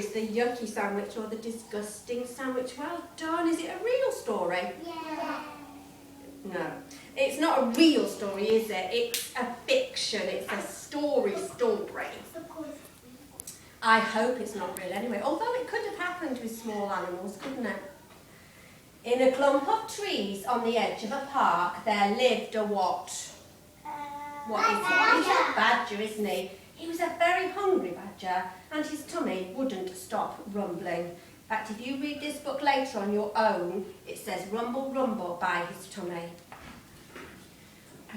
stories, the yucky sandwich or the disgusting sandwich. Well done. Is it a real story? Yeah. No. It's not a real story, is it? It's a fiction. It's a story. I hope it's not real anyway, although it could have happened with small animals, couldn't it? In a clump of trees on the edge of a park, there lived a what? What is it? He's a badger, isn't he? He was a very hungry badger, and his tummy wouldn't stop rumbling. In fact, if you read this book later on your own, it says rumble, rumble by his tummy.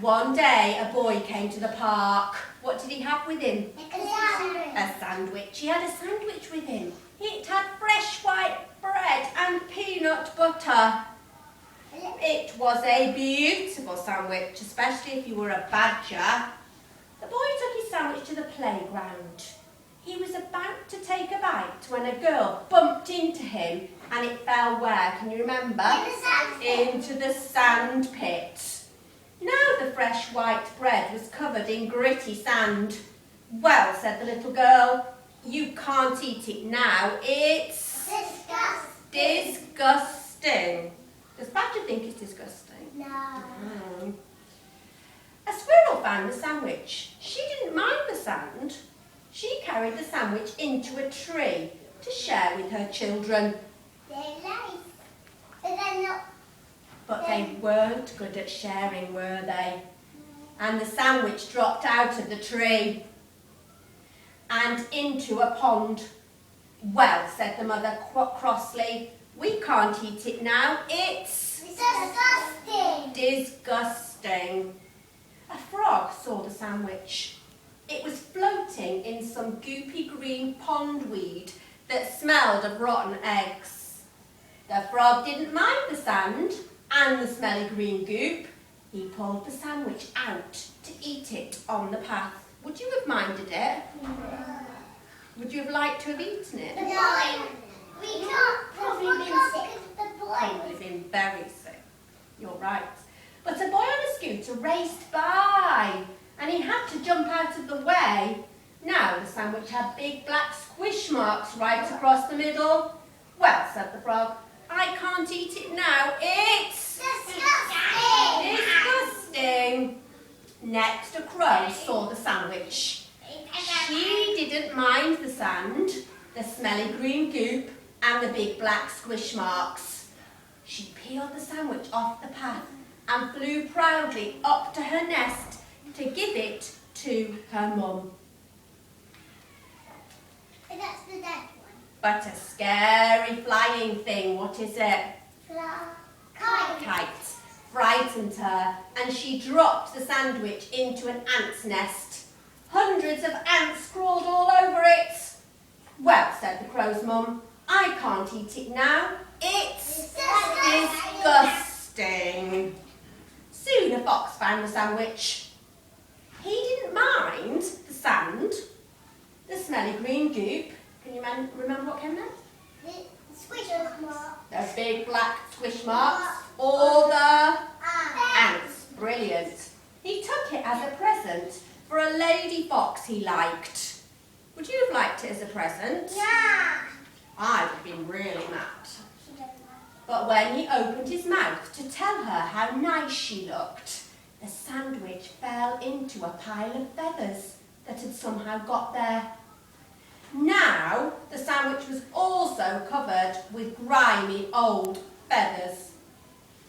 One day, a boy came to the park. What did he have with him? A sandwich. He had a sandwich with him. It had fresh white bread and peanut butter. It was a beautiful sandwich, especially if you were a badger. The boy took his sandwich to the playground. He was about to take a bite when a girl bumped into him and it fell where? Can you remember? Into the sand pit. Now the fresh white bread was covered in gritty sand. Well, said the little girl, you can't eat it now. It's disgusting. Does Badger think it's disgusting? No. A squirrel found the sandwich. She didn't mind the sand. She carried the sandwich into a tree to share with her children. They're nice. But they're not. But they weren't good at sharing, were they? And the sandwich dropped out of the tree and into a pond. Well, said the mother crossly, we can't eat it now. It's disgusting. Disgusting. A frog saw the sandwich. It was floating in some goopy green pondweed that smelled of rotten eggs. The frog didn't mind the sand and the smelly green goop. He pulled the sandwich out to eat it on the path. Would you have minded it? Would you have liked to have eaten it? No. We can't. Probably been sick. Probably been very sick. You're right. But a boy on a scooter raced by and he had to jump out of the way. Now the sandwich had big black squish marks right across the middle. Well, said the frog, I can't eat it now. It's disgusting. Next, a crow saw the sandwich. She didn't mind the sand, the smelly green goop, and the big black squish marks. She peeled the sandwich off the path and flew proudly up to her nest to give it to her mum. That's the dead one. But a scary flying thing, what is it? Kite. Frightened her, and she dropped the sandwich into an ant's nest. Hundreds of ants crawled all over it. Well, said the crow's mum, I can't eat it now. It's disgusting. Soon a fox found the sandwich. He didn't mind the sand, the smelly green goop. Can you remember what came next? The squish mark. The big black squish marks, or the ants. Brilliant. He took it as a present for a lady fox he liked. Would you have liked it as a present? Yeah. I'd have been really mad. But when he opened his mouth to tell her how nice she looked, the sandwich fell into a pile of feathers that had somehow got there. Now, the sandwich was also covered with grimy old feathers.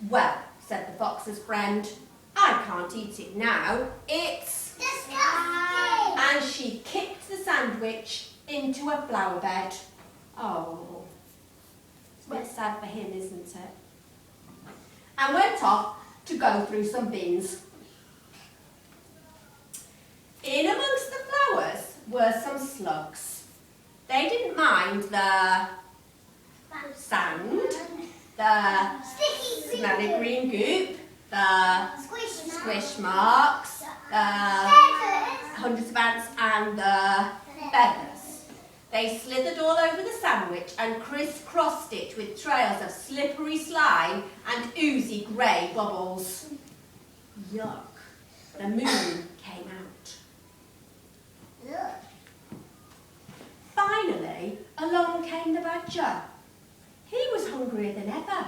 Well, said the fox's friend, I can't eat it now. It's disgusting. And she kicked the sandwich into a flower bed. Oh, it's a bit sad for him, isn't it? And went off to go through some bins. In amongst the flowers were some slugs. They didn't mind the sand, the smelly green goop, the squish marks, the hundreds of ants and the feathers. They slithered all over the sandwich and crisscrossed it with trails of slippery slime and oozy grey bubbles. Yuck. The moon came out. Finally, a along came the badger. He was hungrier than ever.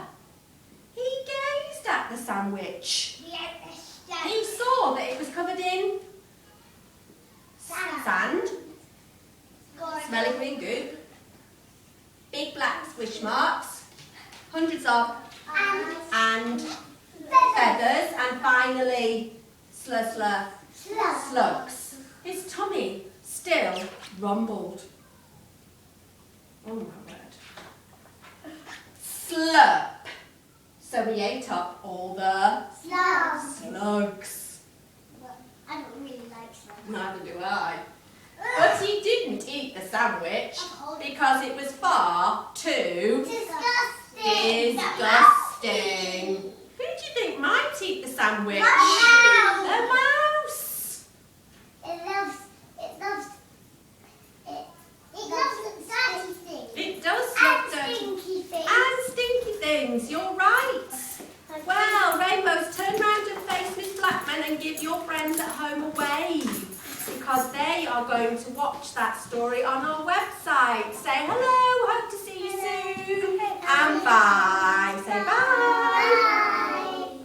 He gazed at the sandwich. He saw that it was covered in sand, smelly green goop, big black squish marks, hundreds of and feathers, and finally slugs. His tummy still rumbled. Oh my word. Slurp. So he ate up all the slugs. I don't really like slugs. Neither do I. But he didn't eat the sandwich because it was far too disgusting. Who do you think might eat the sandwich? A mouse. It loves dirty things. It does love dirty Stinky things. and stinky things. You're right. Well, Rainbows, turn round and face Miss Blackman and give your friends at home a wave, because they are going to watch that story on our website. Say hello.